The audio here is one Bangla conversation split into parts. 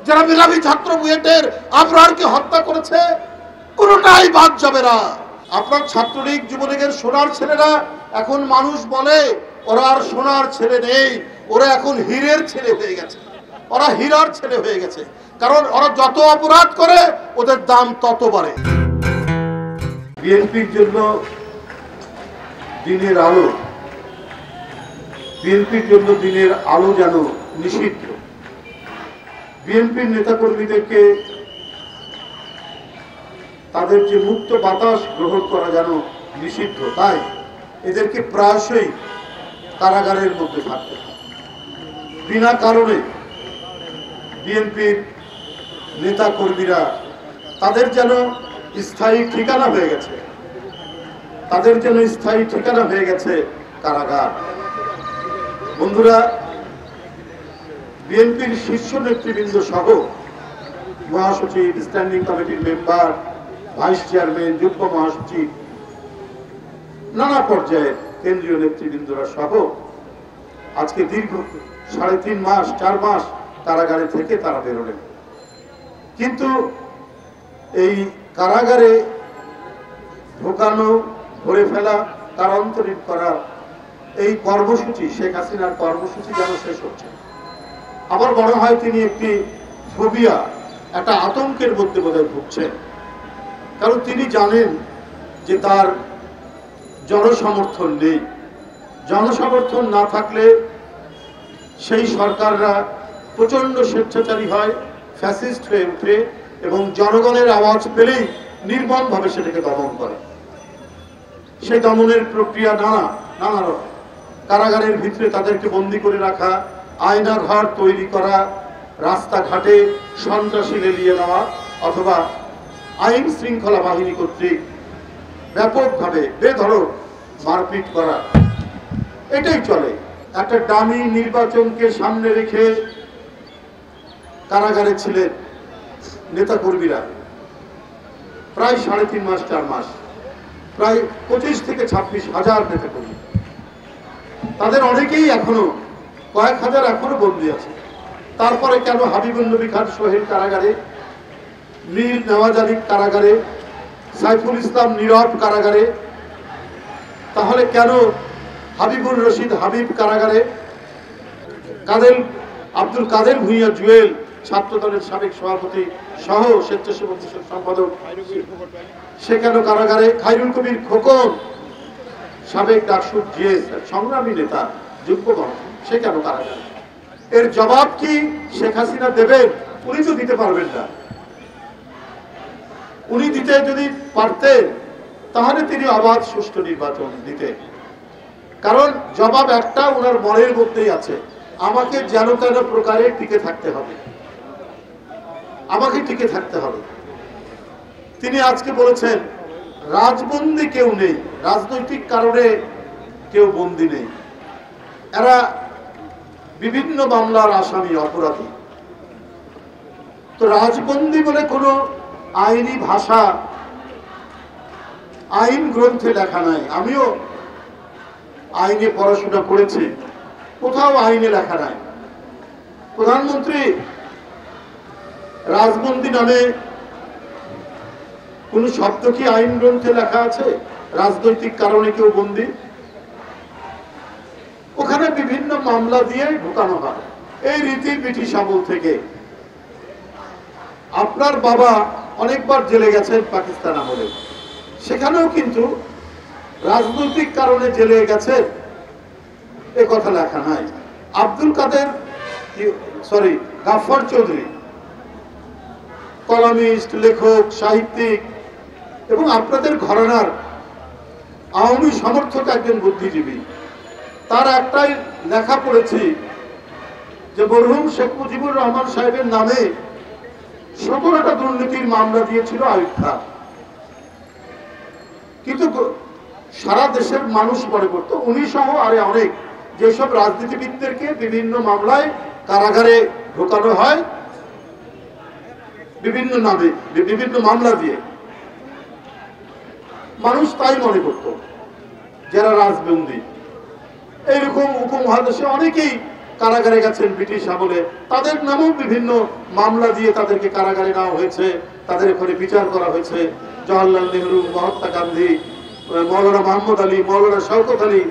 যারা মেধাবী ছাত্র বুয়েটের আবরারকে হত্যা করেছে, কোনোটাই বাদ যাবে না। আপনার ছাত্রলীগ যুবলীগের সোনার ছেলেরা এখন মানুষ বলে ওরা আর সোনার ছেলে নেই, ওরা এখন হীরের ছেলে হয়ে গেছে, ওরা হীরার ছেলে হয়ে গেছে। কারণ ওরা যত অপরাধ করে ওদের দাম তত বাড়ে। বিএনপির জন্য দিনের আলো, বিএনপির জন্য দিনের আলো যেন নিষিদ্ধ। বিএনপির নেতাকর্মীদেরকে তাদের যে মুক্ত বাতাস গ্রহণ করা যেন নিষিদ্ধ, তাই এদেরকে প্রায়শই কারাগারের মধ্যে থাকতে হয়। বিনা কারণে বিএনপির নেতাকর্মীরা তাদের যেন স্থায়ী ঠিকানা হয়ে গেছে, তাদের যেন স্থায়ী ঠিকানা হয়ে গেছে কারাগার। বন্ধুরা, বিএনপির শীর্ষ নেতৃবৃন্দ সহ মহাসচিব, স্ট্যান্ডিং কমিটির মেম্বার, ভাইস চেয়ারম্যান, যুগ্ম মহাসচিব, নানা পর্যায়ের কেন্দ্রীয় নেতৃবৃন্দরা সহ আজকে দীর্ঘ 3.5 মাস 4 মাস কারাগারে থেকে তারা বেরোলেন। কিন্তু এই কারাগারে ঢোকানো, ধরে ফেলা, কারান্তরিত করা এই কর্মসূচি, শেখ হাসিনার কর্মসূচি যেন শেষ হচ্ছে। আবার মনে হয় তিনি একটি ফোবিয়া, একটা আতঙ্কের মধ্যে বোধহয় ভুগছেন। কারণ তিনি জানেন যে তার জনসমর্থন নেই। জনসমর্থন না থাকলে সেই সরকাররা প্রচন্ড স্বেচ্ছাচারী হয়, ফ্যাসিস্ট হয়ে ওঠে এবং জনগণের আওয়াজ পেলেই নির্মমভাবে সেটাকে দমন করে। সেই দমনের প্রক্রিয়া নানা রকম। কারাগারের ভিতরে তাদেরকে বন্দী করে রাখা, আয়না ঘর তৈরি করা, রাস্তাঘাটে সন্ত্রাসী লেলিয়ে নেওয়া অথবা আইন শৃঙ্খলা বাহিনী কর্তৃক ব্যাপকভাবে বেধড়ক মারপিট করা, এটাই চলে। একটা দামি নির্বাচনকে সামনে রেখে কারাগারে ছিলেন নেতাকর্মীরা প্রায় 3.5 মাস 4 মাস, প্রায় 25 থেকে 26 হাজার নেতাকর্মী। তাদের অনেকেই এখনো, কয়েক হাজার এখনো বন্দী আছে। তারপরে কেন হাবিবুন নবী খান সোহেল কারাগারে, মীর নওয়াজ আলী কারাগারে, সাইফুল ইসলাম নীরব কারাগারে, তাহলে কেন হাবিবুর রশিদ হাবিব কারাগারে, আব্দুল কাদের ভূঁইয়া জুয়েল ছাত্রদলের সাবেক সভাপতি সহ স্বেচ্ছাসেবক সম্পাদক সে কেন কারাগারে, খায়রুল কবির খোকন সাবেক ডাকসু জিএস সংগ্রামী নেতা যুগ্ম মহাসচিব সে কেন কারাগারে? এর জবাব কি শেখ হাসিনা দেবেন? উনি তো দিতে পারবেন না। উনি দিতে যদি পারতেন তাহলে তিনি অবাধ সুষ্ঠু নির্বাচন দিতেন। কারণ জবাব একটা ওনার মনের মধ্যেই আছে, আমাকে যেন তেন প্রকারে টিকে থাকতে হবে, আমাকে টিকে থাকতে হবে। তিনি আজকে বলেছেন রাজবন্দী কেউ নেই, রাজনৈতিক কারণে কেউ বন্দী নেই, এরা বিভিন্ন মামলার আসামি, অপরাধী। তো রাজবন্দী বলে কোনো আইনি ভাষা আইন গ্রন্থে লেখা নাই। আমিও আইনে পড়াশোনা করেছি, কোথাও আইনে লেখা নাই। প্রধানমন্ত্রী রাজবন্দী নামে কোন শব্দ কি আইন গ্রন্থে লেখা আছে? রাজনৈতিক কারণে কেউ বন্দী? ওখানে বিভিন্ন মামলা দিয়ে ঢুকানো হয়, এই রীতি ব্রিটিশ আমল থেকে। আপনার বাবা অনেকবার জেলে গেছেন পাকিস্তান আমলে, সেখানেও কিন্তু রাজনৈতিক কারণে জেলে গেছেন এ কথা লেখা নাই। আব্দুল কাদের গাফফার চৌধুরী কলামিস্ট, লেখক, সাহিত্যিক এবং আপনাদের ঘরানার আওয়ামী সমর্থক একজন বুদ্ধিজীবী। তার একটাই লেখা পড়েছি যে মরহুম শেখ মুজিবুর রহমান সাহেবের নামে 17টা দুর্নীতির মামলা দিয়েছিল আইয়ুব খান। কিন্তু সারা দেশের মানুষ মনে করত উনি সহ আরে অনেক যেসব রাজনীতিবিদদেরকে বিভিন্ন মামলায় কারাগারে ঢোকানো হয় বিভিন্ন নামে, বিভিন্ন মামলা দিয়ে, মানুষ তাই মনে করত যারা রাজবন্দী। এইরকম উপমহাদেশে অনেকেই কারাগারে গেছেন ব্রিটিশ আমলে, তাদের নামেও বিভিন্ন মামলা দিয়ে তাদেরকে কারাগারে নেওয়া হয়েছে, তাদের ওখানে বিচার করা হয়েছে। জওয়াহরলাল নেহরু, মহাত্মা গান্ধী, মৌলানা মোহাম্মদ আলী, মৌলানা শওকত আলী,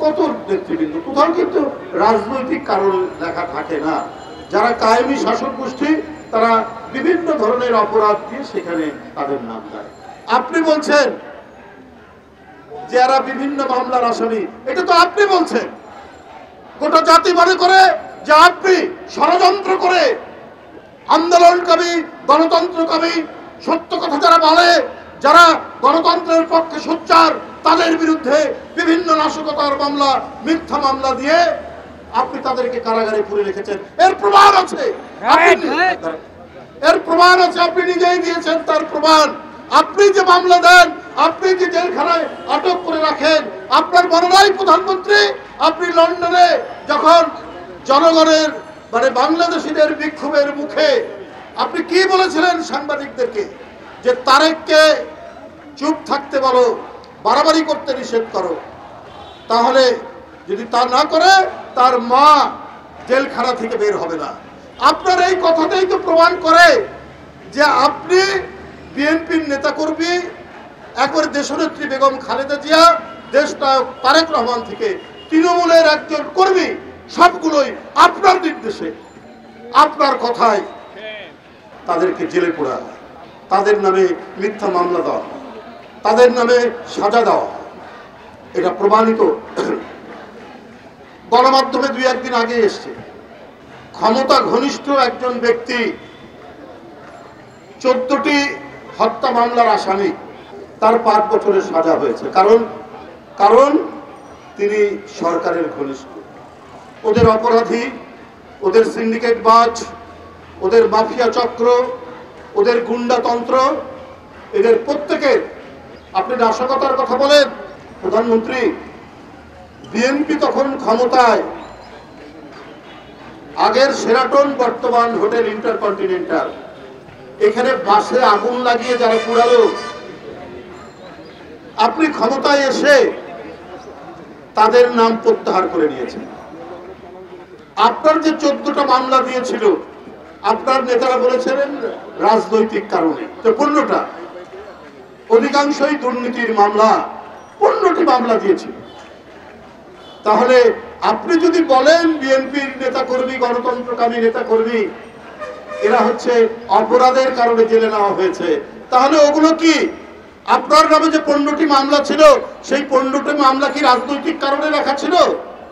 কত নেতৃবৃন্দ। কোথাও কিন্তু রাজনৈতিক কারণ লেখা থাকে না। যারা কায়েমি শাসক গোষ্ঠী তারা বিভিন্ন ধরনের অপরাধ দিয়ে সেখানে তাদের নাম দেয়। আপনি বলছেন যারা বিভিন্ন মামলার আসামি, এটা তো আপনি বলছেন। গোটা জাতি মনে করে যে আপনি ষড়যন্ত্র করে আন্দোলনকামী, গণতন্ত্রকামী, সত্য কথা যারা বলে, যারা গণতন্ত্রের পক্ষে সোচ্চার, তাদের বিরুদ্ধে বিভিন্ন নাশকতার মামলা, মিথ্যা মামলা দিয়ে আপনি তাদেরকে কারাগারে পুরে রেখেছেন। এর প্রমাণ আছে, এর প্রমাণ আছে, আপনি নিজেই দিয়েছেন তার প্রমাণ। আপনি যে মামলা দেন, আপনি যে জেলখানায় আটক করে রাখেন, আপনার মনে নাই প্রধানমন্ত্রী আপনি লন্ডনে যখন জনগণের মানে বাংলাদেশিদের বিক্ষোভের মুখে আপনি কি বলেছিলেন সাংবাদিকদেরকে? যে তারেককে চুপ থাকতে বলো, বাড়াবাড়ি করতে নিষেধ করো, তাহলে যদি তা না করে তার মা জেলখানা থেকে বের হবে না। আপনার এই কথাটাই তো প্রমাণ করে যে আপনি বিএনপির নেতাকর্মী, একবারে দেশনেত্রী বেগম খালেদা জিয়া, দেশনায়ক তারেক রহমান থেকে তৃণমূলের একজন কর্মী, সবগুলোই আপনার নির্দেশে, আপনার কথায় তাদেরকে জেলে পোড়া হয়, তাদের নামে মিথ্যা মামলা দেওয়া হয়, তাদের নামে সাজা দেওয়া হয়। এটা প্রমাণিত। গণমাধ্যমে দুই একদিন আগে এসছে, ক্ষমতা ঘনিষ্ঠ একজন ব্যক্তি 14টি হত্যা মামলার আসামি, তার 5 বছরের সাজা হয়েছে। কারণ তিনি সরকারের ঘনিষ্ঠ। ওদের অপরাধী, ওদের সিন্ডিকেট বাজ, ওদের মাফিয়া চক্র, ওদের গুন্ডাতন্ত্র, এদের প্রত্যেকের। আপনি নাশকতার কথা বলেন প্রধানমন্ত্রী, বিএনপি তখন ক্ষমতায়, আগের শেরাটন বর্তমান হোটেল ইন্টারকন্টিনেন্টাল, এখানে বাসে আগুন লাগিয়ে যারা পুরালো, আপনি ক্ষমতায় এসে তাদের নাম প্রত্যাহার করে নিয়েছেন। আপনার যে 14টা মামলা দিয়েছিল, আপনার নেতারা বলেছিলেন রাজনৈতিক কারণে, তো 15টা, অধিকাংশই দুর্নীতির মামলা, 15টি মামলা দিয়েছিল। তাহলে আপনি যদি বলেন বিএনপির নেতাকর্মী, গণতন্ত্রকামী নেতাকর্মী এরা হচ্ছে অপরাধের কারণে জেলে নেওয়া হয়েছে, তাহলে ওগুলো কি আপনার নামে যে 15টি মামলা ছিল, সেই 15টি মামলা কি রাজনৈতিক কারণে লেখা ছিল?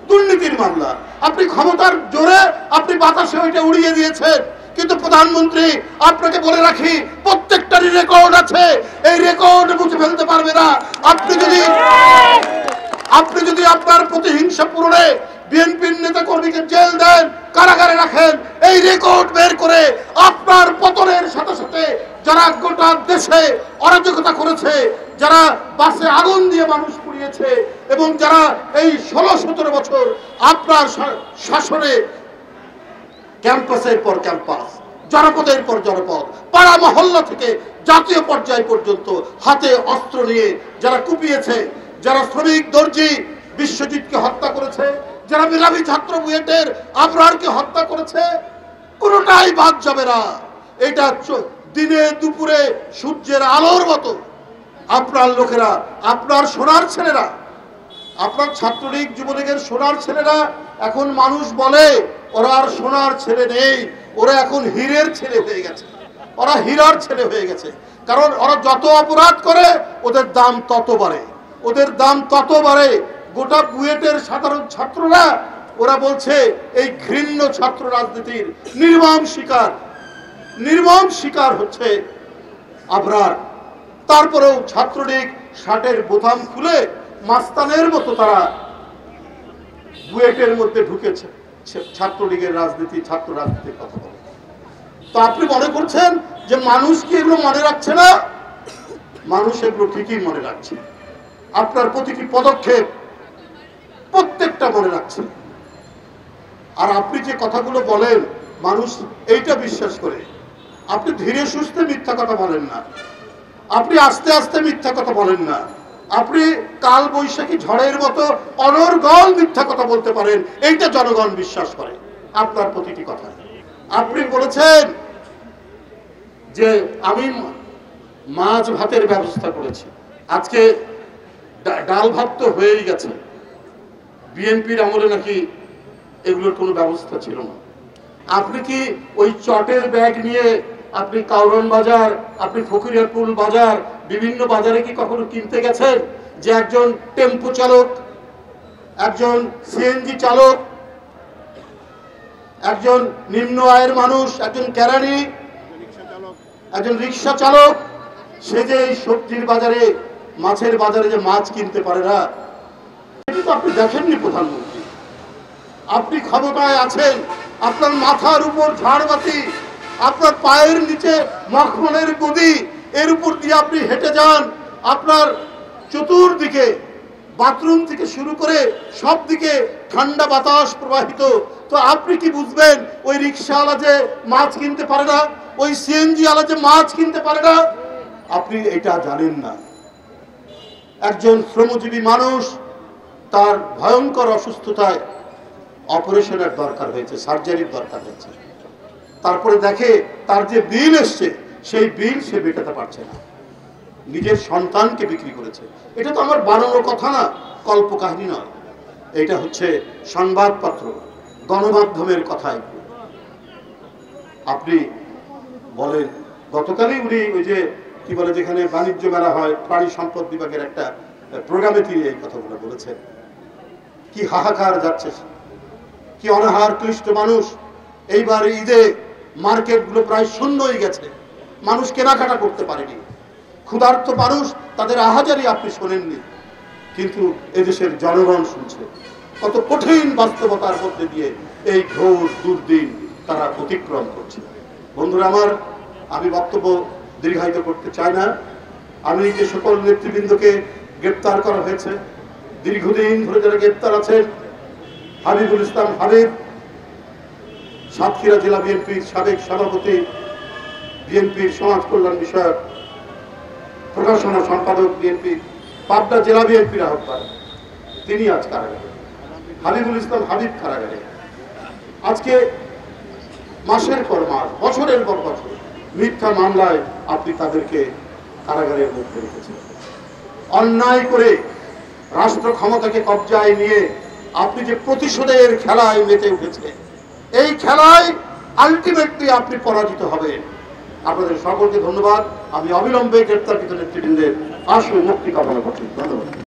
দুর্নীতির মামলা। আপনি ক্ষমতার জোরে আপনি বাতাসে ওইটা উড়িয়ে দিয়েছেন। কিন্তু প্রধানমন্ত্রী আপনাকে বলে রাখি, প্রত্যেকটারই রেকর্ড আছে, এই রেকর্ড মুছে ফেলতে পারবে না। আপনি যদি আপনার প্রতিহিংসা পূরণে বিএনপির নেতা কর্মীকে জেল দেন, কারাগারে রাখেন, এই রেকর্ড বের করে আপনার পতনের সাথে সাথে যারা গোটা দেশে অরাজকতা করেছে, যারা বাসে আগুন দিয়ে মানুষ পুড়িয়েছে, এবং যারা এই 16-17 বছর আপনার শাসনে ক্যাম্পাসের পর ক্যাম্পাস, জনপদের পর জনপদ, পাড়া মহল্লা থেকে জাতীয় পর্যায় পর্যন্ত হাতে অস্ত্র নিয়ে যারা কুপিয়েছে, যারা শ্রমিক দর্জি বিশ্বজিৎকে হত্যা করেছে, যারা মেধাবী ছাত্র বুয়েটের আবরারকে হত্যা করেছে, কোনোটাই বাদ যাবে না। এটা দিনে দুপুরে সূর্যের আলোর মতো আপনার লোকেরা, আপনার সোনার ছেলেরা, আপনার ছাত্রলীগ যুবলীগের সোনার ছেলেরা, এখন মানুষ বলে ওরা আর সোনার ছেলে নেই, ওরা এখন হীরের ছেলে হয়ে গেছে, ওরা হীরার ছেলে হয়ে গেছে। কারণ ওরা যত অপরাধ করে ওদের দাম তত বাড়ে, ওদের দাম তত বাড়ে। গোটা বুয়েটের সাধারণ ছাত্ররা ওরা বলছে এই ঘৃণ্য ছাত্র রাজনীতির নির্মম শিকার হচ্ছে আবরার। তারপরেও ছাত্রলীগ শার্টের বোতাম খুলে মাস্তানের মতো তারা বুয়েটের মধ্যে ঢুকেছে, ছাত্রলীগের রাজনীতি, ছাত্র রাজনীতির কথা বলে। তো আপনি মনে করছেন যে মানুষ কি এগুলো মনে রাখছে না? মানুষ এগুলো ঠিকই মনে রাখছে। আপনার প্রতিটি পদক্ষেপ প্রত্যেকটা মনে রাখছে। আর আপনি যে কথাগুলো বলেন মানুষ এইটা বিশ্বাস করে। আপনি ধীরে সুস্থে মিথ্যা কথা বলেন না, আপনি আস্তে আস্তে মিথ্যা কথা বলেন না, আপনি কাল বৈশাখী ঝড়ের মতো অনর্গল মিথ্যা কথা বলতে পারেন, এইটা জনগণ বিশ্বাস করে আপনার প্রতিটি কথা। আপনি বলেছেন যে আমি মাছ ভাতের ব্যবস্থা করেছি, আজকে ডাল ভাত তো হয়েই গেছে। বিএনপির আমলে নাকি এগুলোর কোনো ব্যবস্থা ছিল না। আপনি কি ওই চটের ব্যাগ নিয়ে আপনি কাউরন বাজার, আপনি ফকিরিয়াপুর বাজার, বিভিন্ন বাজারে কি কখনো কিনতে গেছেন? যে একজন টেম্পো চালক, একজন সিএনজি চালক, একজন নিম্ন আয়ের মানুষ, একজন কেরানি, একজন রিক্সা চালক, সে যে এই সবজির বাজারে, মাছের বাজারে যে মাছ কিনতে পারে না, এটা তো আপনি দেখেননি প্রধানমন্ত্রী। আপনি ক্ষমতায় আছেন, আপনার মাথার উপর ঝাড়বাতি, আপনার পায়ের নিচে মখমলের গদি, এর উপর দিয়ে আপনি হেঁটে যান, আপনার চতুর্দিকে বাথরুম থেকে শুরু করে সব দিকে ঠান্ডা বাতাস প্রবাহিত। তো আপনি কি বুঝবেন ওই রিক্সাওয়ালা যে মাছ কিনতে পারে না, ওই সিএনজি ওয়ালা যে মাছ কিনতে পারে না? আপনি এটা জানেন না। একজন শ্রমজীবী মানুষ, তার ভয়ঙ্কর অসুস্থতায় অপারেশনের দরকার হয়েছে, সার্জারির দরকার হয়েছে, তারপরে দেখে তার যে বিল এসছে সেই বিল সে মেটাতে পারছে না, নিজের সন্তানকে বিক্রি করেছে। এটা তো আমার বানানো কথা না, কল্পকাহিনী নয়, এটা হচ্ছে সংবাদপত্র, গণমাধ্যমের কথাই। আপনি বলেন, গতকালই উনি ওই যে কি বলে, যেখানে বাণিজ্য মেলা হয়, প্রাণী সম্পদ বিভাগের একটা প্রোগ্রামে তিনি এই কথাগুলো বলেছেন। কি হাহাকার যাচ্ছে, কি অনাহার ক্লিষ্ট মানুষ। এইবার ঈদে মার্কেটগুলো প্রায় শূন্য হয়ে গেছে, মানুষ কেনাকাটা করতে পারেনি, ক্ষুধার্ত মানুষ, তাদের আহাজারি আপনি শোনেননি, কিন্তু এদেশের জনগণ শুনছে। কত কঠিন বাস্তবতার মধ্যে দিয়ে এই ঘোর দুর্দিন তারা অতিক্রম করছে। বন্ধুরা আমার, আমি বক্তব্য দীর্ঘায়িত করতে চাই না। আমি যে সকল নেতৃবৃন্দকে গ্রেপ্তার করা হয়েছে, দীর্ঘদিন ধরে যারা গ্রেপ্তার আছেন, হাবিবুল ইসলাম হাবিব, সাতক্ষীরা জেলা বিএনপির সাবেক সভাপতি, বিএনপির সমাজ কল্যাণ বিষয়ক প্রকাশনা সম্পাদক, বিএনপি পাবনা জেলা বিএনপির আহ্বায়ক, তিনি আজ কারাগারে। হাবিবুল ইসলাম হাবিব কারাগারে। আজকে মাসের পর মাস, বছরের পর বছর মিথ্যা মামলায় আপনি তাদেরকে কারাগারের মধ্যে রেখেছেন। অন্যায় করে রাষ্ট্র ক্ষমতাকে কবজায় নিয়ে আপনি যে প্রতিশোধের খেলায় মেতে উঠেছেন, এই খেলায় আলটিমেটলি আপনি পরাজিত হবেন। আপনাদের সকলকে ধন্যবাদ। আমি অবিলম্বে গ্রেপ্তারকৃত নেতৃবৃন্দের আশু মুক্তি কামনা করছি। ধন্যবাদ।